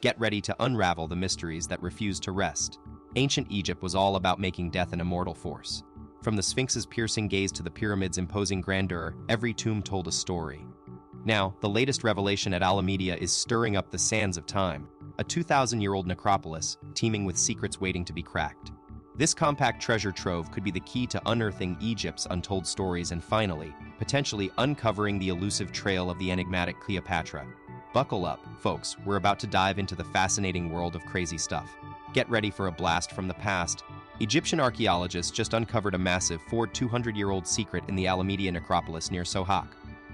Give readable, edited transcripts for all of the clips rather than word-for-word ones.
Get ready to unravel the mysteries that refuse to rest. Ancient Egypt was all about making death an immortal force. From the Sphinx's piercing gaze to the pyramids' imposing grandeur, every tomb told a story. Now, the latest revelation at Alamedia is stirring up the sands of time, a 2,000-year-old necropolis teeming with secrets waiting to be cracked. This compact treasure trove could be the key to unearthing Egypt's untold stories and finally, potentially uncovering the elusive trail of the enigmatic Cleopatra. Buckle up, folks, we're about to dive into the fascinating world of crazy stuff. Get ready for a blast from the past. Egyptian archaeologists just uncovered a massive 200-year-old secret in the Alamedia necropolis near Sohak.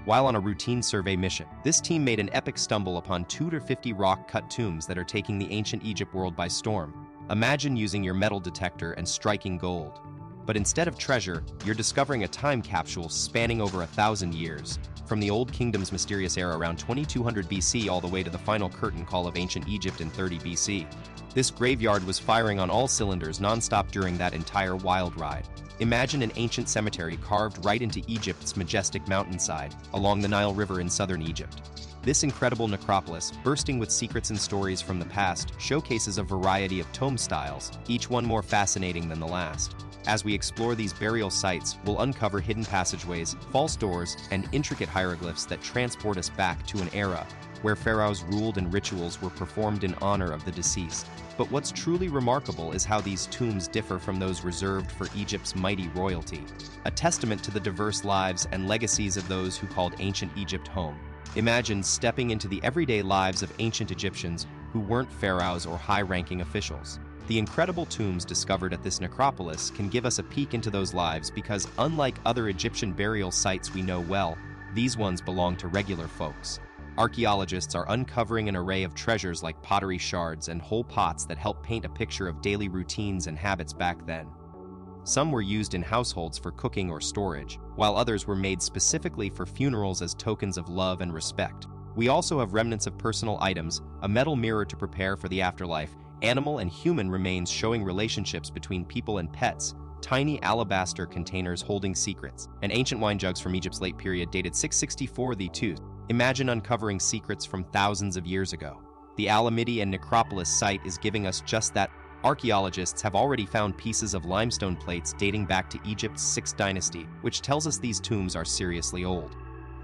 While on a routine survey mission, this team made an epic stumble upon 250 rock-cut tombs that are taking the ancient Egypt world by storm. Imagine using your metal detector and striking gold. But instead of treasure, you're discovering a time capsule spanning over 1,000 years, from the Old Kingdom's mysterious era around 2200 BC all the way to the final curtain call of ancient Egypt in 30 BC. This graveyard was firing on all cylinders non-stop during that entire wild ride. Imagine an ancient cemetery carved right into Egypt's majestic mountainside, along the Nile River in southern Egypt. This incredible necropolis, bursting with secrets and stories from the past, showcases a variety of tomb styles, each one more fascinating than the last. As we explore these burial sites, we'll uncover hidden passageways, false doors, and intricate hieroglyphs that transport us back to an era where pharaohs ruled and rituals were performed in honor of the deceased. But what's truly remarkable is how these tombs differ from those reserved for Egypt's mighty royalty, a testament to the diverse lives and legacies of those who called ancient Egypt home. Imagine stepping into the everyday lives of ancient Egyptians who weren't pharaohs or high-ranking officials. The incredible tombs discovered at this necropolis can give us a peek into those lives because, unlike other Egyptian burial sites we know well, these ones belong to regular folks. Archaeologists are uncovering an array of treasures like pottery shards and whole pots that help paint a picture of daily routines and habits back then. Some were used in households for cooking or storage, while others were made specifically for funerals as tokens of love and respect. We also have remnants of personal items, a metal mirror to prepare for the afterlife, animal and human remains showing relationships between people and pets, tiny alabaster containers holding secrets, and ancient wine jugs from Egypt's late period dated 664 the. Imagine uncovering secrets from thousands of years ago. The Alamedia necropolis site is giving us just that. Archaeologists have already found pieces of limestone plates dating back to Egypt's 6th dynasty, which tells us these tombs are seriously old.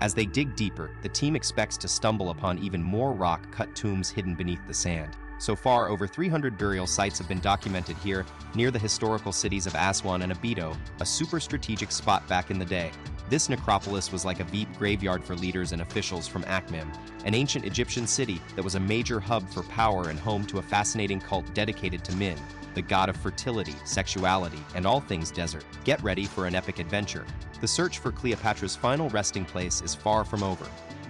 As they dig deeper, the team expects to stumble upon even more rock-cut tombs hidden beneath the sand. So far, over 300 burial sites have been documented here, near the historical cities of Aswan and Abydos, a super strategic spot back in the day. This necropolis was like a VIP graveyard for leaders and officials from Akhmim, an ancient Egyptian city that was a major hub for power and home to a fascinating cult dedicated to Min, the god of fertility, sexuality, and all things desert. Get ready for an epic adventure. The search for Cleopatra's final resting place is far from over.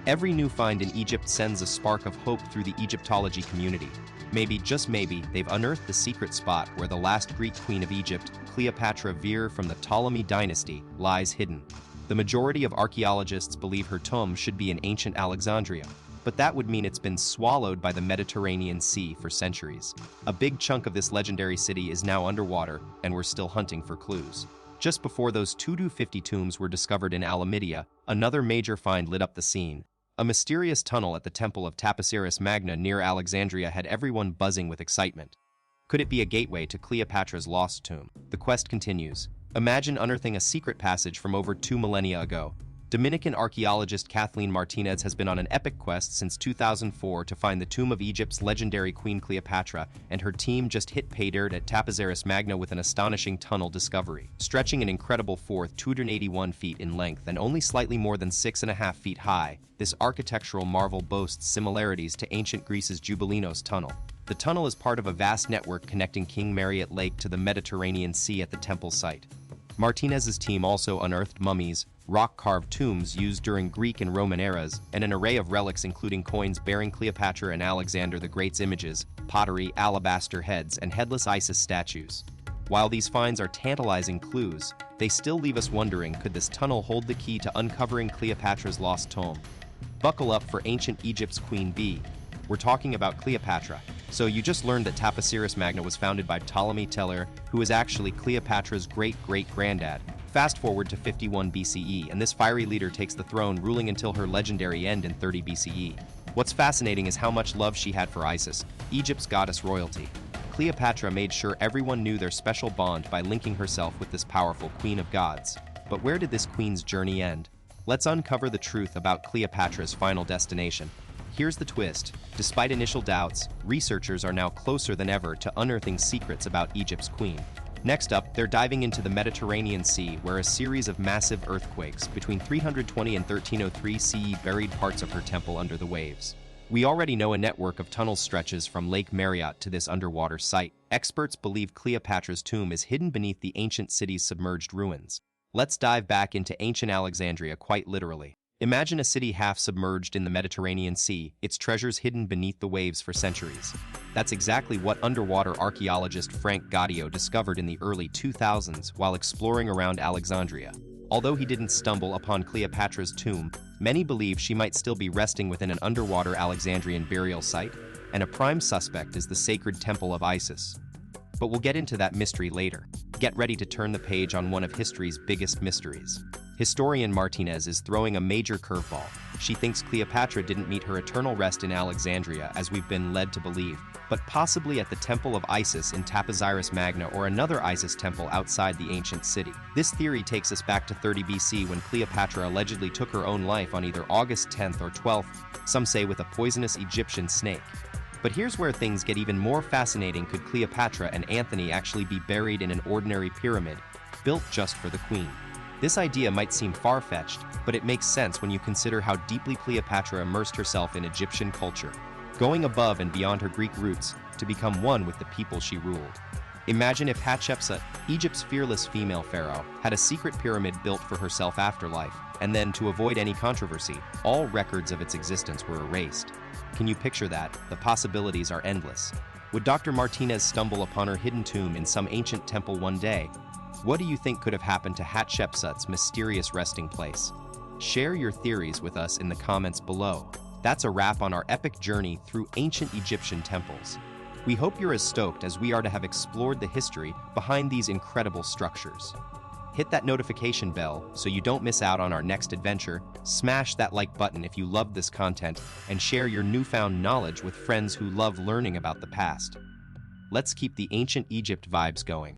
Every new find in Egypt sends a spark of hope through the Egyptology community. Maybe, just maybe, they've unearthed the secret spot where the last Greek queen of Egypt, Cleopatra Vir from the Ptolemaic dynasty, lies hidden. The majority of archaeologists believe her tomb should be in ancient Alexandria, but that would mean it's been swallowed by the Mediterranean Sea for centuries. A big chunk of this legendary city is now underwater, and we're still hunting for clues. Just before those 250 tombs were discovered in Alamedia, another major find lit up the scene. A mysterious tunnel at the temple of Taposiris Magna near Alexandria had everyone buzzing with excitement. Could it be a gateway to Cleopatra's lost tomb? The quest continues. Imagine unearthing a secret passage from over 2 millennia ago. Dominican archaeologist Kathleen Martinez has been on an epic quest since 2004 to find the tomb of Egypt's legendary Queen Cleopatra, and her team just hit pay dirt at Taposiris Magna with an astonishing tunnel discovery. Stretching an incredible 281 feet in length and only slightly more than 6.5 feet high, this architectural marvel boasts similarities to ancient Greece's Jubileos tunnel. The tunnel is part of a vast network connecting King Mariot Lake to the Mediterranean Sea at the temple site. Martinez's team also unearthed mummies, rock-carved tombs used during Greek and Roman eras, and an array of relics including coins bearing Cleopatra and Alexander the Great's images, pottery, alabaster heads, and headless Isis statues. While these finds are tantalizing clues, they still leave us wondering, could this tunnel hold the key to uncovering Cleopatra's lost tomb? Buckle up for ancient Egypt's Queen Bee. We're talking about Cleopatra. So you just learned that Taposiris Magna was founded by Ptolemy Teller, who is actually Cleopatra's great-great-granddad. Fast forward to 51 BCE, and this fiery leader takes the throne, ruling until her legendary end in 30 BCE. What's fascinating is how much love she had for Isis. Egypt's goddess royalty. Cleopatra made sure everyone knew their special bond by linking herself with this powerful queen of gods. But where did this queen's journey end? Let's uncover the truth about Cleopatra's final destination. Here's the twist. Despite initial doubts, researchers are now closer than ever to unearthing secrets about Egypt's queen. Next up, they're diving into the Mediterranean Sea, where a series of massive earthquakes between 320 and 1303 CE buried parts of her temple under the waves. We already know a network of tunnel stretches from Lake Marriott to this underwater site. Experts believe Cleopatra's tomb is hidden beneath the ancient city's submerged ruins. Let's dive back into ancient Alexandria quite literally. Imagine a city half submerged in the Mediterranean Sea, its treasures hidden beneath the waves for centuries. That's exactly what underwater archaeologist Frank Gaudio discovered in the early 2000s while exploring around Alexandria. Although he didn't stumble upon Cleopatra's tomb, many believe she might still be resting within an underwater Alexandrian burial site, and a prime suspect is the sacred temple of Isis. But we'll get into that mystery later. Get ready to turn the page on one of history's biggest mysteries. Historian Martinez is throwing a major curveball. She thinks Cleopatra didn't meet her eternal rest in Alexandria, as we've been led to believe, but possibly at the Temple of Isis in Taposiris Magna or another Isis temple outside the ancient city. This theory takes us back to 30 BC when Cleopatra allegedly took her own life on either August 10th or 12th, some say with a poisonous Egyptian snake. But here's where things get even more fascinating. Could Cleopatra and Anthony actually be buried in an ordinary pyramid, built just for the queen? This idea might seem far-fetched, but it makes sense when you consider how deeply Cleopatra immersed herself in Egyptian culture, going above and beyond her Greek roots to become one with the people she ruled. Imagine if Hatshepsut, Egypt's fearless female pharaoh, had a secret pyramid built for herself after life, and then, to avoid any controversy, all records of its existence were erased. Can you picture that? The possibilities are endless. Would Dr. Martinez stumble upon her hidden tomb in some ancient temple one day? What do you think could have happened to Hatshepsut's mysterious resting place? Share your theories with us in the comments below. That's a wrap on our epic journey through ancient Egyptian temples. We hope you're as stoked as we are to have explored the history behind these incredible structures. Hit that notification bell so you don't miss out on our next adventure, smash that like button if you love this content, and share your newfound knowledge with friends who love learning about the past. Let's keep the ancient Egypt vibes going.